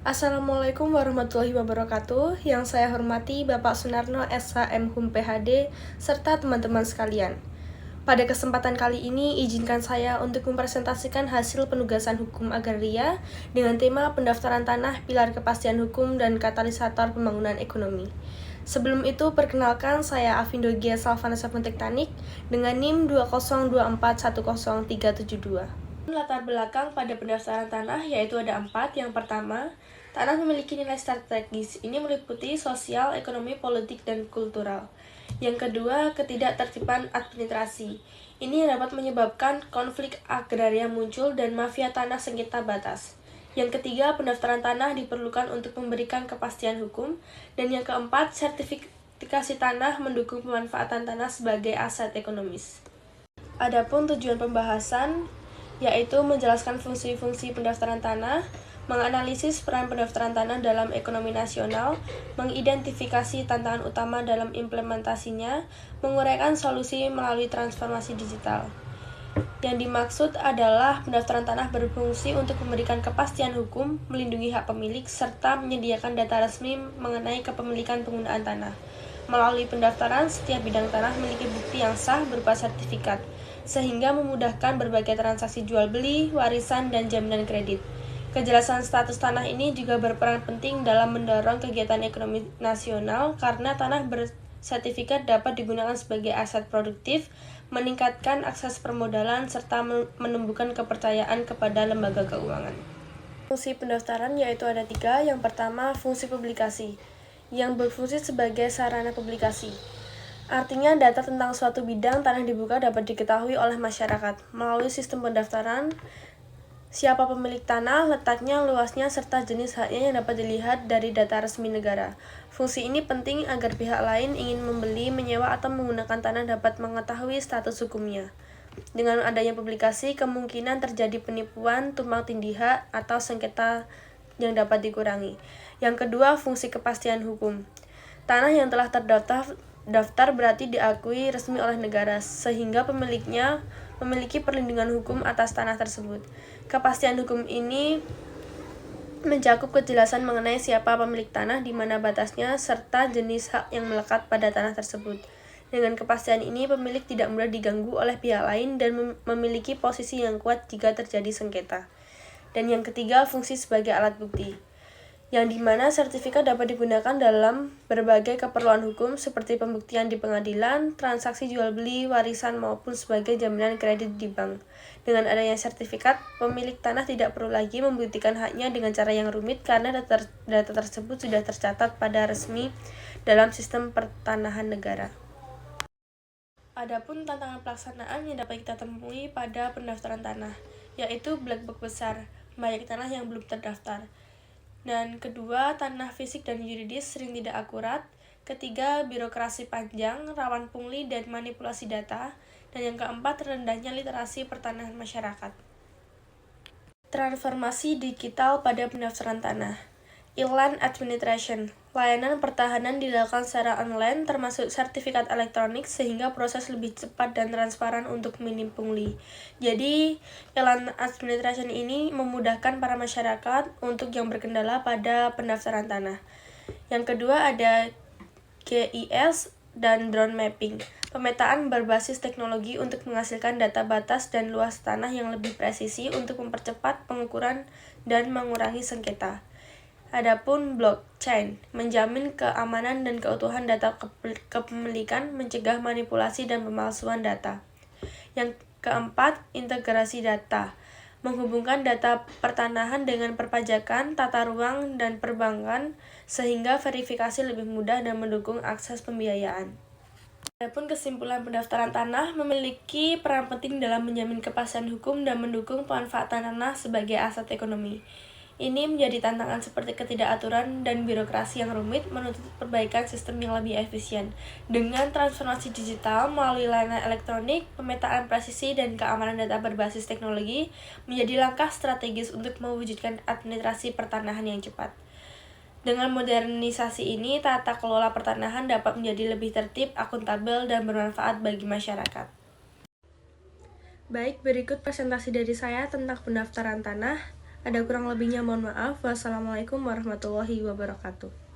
Assalamualaikum warahmatullahi wabarakatuh. Yang saya hormati Bapak Sunarno SHM Hum PhD serta teman-teman sekalian. Pada kesempatan kali ini, izinkan saya untuk mempresentasikan hasil penugasan hukum agraria dengan tema pendaftaran tanah, pilar kepastian hukum, dan katalisator pembangunan ekonomi. Sebelum itu, perkenalkan saya Afindo Gia Salvanesa Tektanik dengan NIM 202410372. Latar belakang pada pendaftaran tanah yaitu ada 4. Yang pertama, tanah memiliki nilai strategis. Ini meliputi sosial, ekonomi, politik, dan kultural. Yang kedua, ketidaktertiban administrasi. Ini dapat menyebabkan konflik agraria muncul dan mafia tanah sengketa batas. Yang ketiga, pendaftaran tanah diperlukan untuk memberikan kepastian hukum. Dan yang keempat, sertifikasi tanah mendukung pemanfaatan tanah sebagai aset ekonomis. Adapun tujuan pembahasan yaitu menjelaskan fungsi-fungsi pendaftaran tanah, menganalisis peran pendaftaran tanah dalam ekonomi nasional, mengidentifikasi tantangan utama dalam implementasinya, menguraikan solusi melalui transformasi digital. Yang dimaksud adalah pendaftaran tanah berfungsi untuk memberikan kepastian hukum, melindungi hak pemilik, serta menyediakan data resmi mengenai kepemilikan penggunaan tanah. Melalui pendaftaran, setiap bidang tanah memiliki bukti yang sah berupa sertifikat, sehingga memudahkan berbagai transaksi jual beli, warisan, dan jaminan kredit. Kejelasan status tanah ini juga berperan penting dalam mendorong kegiatan ekonomi nasional karena tanah bersertifikat dapat digunakan sebagai aset produktif, meningkatkan akses permodalan, serta menumbuhkan kepercayaan kepada lembaga keuangan. Fungsi pendaftaran yaitu ada 3. Yang pertama, fungsi publikasi, yang berfungsi sebagai sarana publikasi. Artinya, data tentang suatu bidang tanah dibuka dapat diketahui oleh masyarakat melalui sistem pendaftaran. Siapa pemilik tanah, letaknya, luasnya, serta jenis haknya yang dapat dilihat dari data resmi negara. Fungsi ini penting agar pihak lain ingin membeli, menyewa, atau menggunakan tanah dapat mengetahui status hukumnya. Dengan adanya publikasi, kemungkinan terjadi penipuan, tumpang tindih hak, atau sengketa yang dapat dikurangi. Yang kedua, fungsi kepastian hukum. Tanah yang telah terdaftar berarti diakui resmi oleh negara, sehingga pemiliknya memiliki perlindungan hukum atas tanah tersebut. Kepastian hukum ini mencakup kejelasan mengenai siapa pemilik tanah, di mana batasnya, serta jenis hak yang melekat pada tanah tersebut. Dengan kepastian ini, pemilik tidak mudah diganggu oleh pihak lain dan memiliki posisi yang kuat jika terjadi sengketa. Dan yang ketiga, fungsi sebagai alat bukti, yang dimana sertifikat dapat digunakan dalam berbagai keperluan hukum seperti pembuktian di pengadilan, transaksi jual beli, warisan, maupun sebagai jaminan kredit di bank. Dengan adanya sertifikat, pemilik tanah tidak perlu lagi membuktikan haknya dengan cara yang rumit karena data tersebut sudah tercatat pada resmi dalam sistem pertanahan negara. Adapun tantangan pelaksanaan yang dapat kita temui pada pendaftaran tanah, yaitu black box besar, banyak tanah yang belum terdaftar. Dan kedua, tanah fisik dan yuridis sering tidak akurat. Ketiga, birokrasi panjang, rawan pungli dan manipulasi data. Dan yang keempat, rendahnya literasi pertanahan masyarakat. Transformasi digital pada pendaftaran tanah. E-Land Administration. Layanan pertahanan dilakukan secara online termasuk sertifikat elektronik sehingga proses lebih cepat dan transparan untuk minim pungli. Jadi, E-Land Administration ini memudahkan para masyarakat untuk yang berkendala pada pendaftaran tanah. Yang kedua ada GIS dan drone mapping. Pemetaan berbasis teknologi untuk menghasilkan data batas dan luas tanah yang lebih presisi untuk mempercepat pengukuran dan mengurangi sengketa. Adapun blockchain menjamin keamanan dan keutuhan data kepemilikan, mencegah manipulasi dan pemalsuan data. Yang keempat, integrasi data, menghubungkan data pertanahan dengan perpajakan, tata ruang, dan perbankan sehingga verifikasi lebih mudah dan mendukung akses pembiayaan. Adapun kesimpulan, pendaftaran tanah memiliki peran penting dalam menjamin kepastian hukum dan mendukung pemanfaatan tanah sebagai aset ekonomi. Ini menjadi tantangan seperti ketidakaturan dan birokrasi yang rumit, menuntut perbaikan sistem yang lebih efisien. Dengan transformasi digital melalui layanan elektronik, pemetaan presisi, dan keamanan data berbasis teknologi menjadi langkah strategis untuk mewujudkan administrasi pertanahan yang cepat. Dengan modernisasi ini, tata kelola pertanahan dapat menjadi lebih tertib, akuntabel, dan bermanfaat bagi masyarakat. Baik, berikut presentasi dari saya tentang pendaftaran tanah. Ada kurang lebihnya mohon maaf. Wassalamualaikum warahmatullahi wabarakatuh.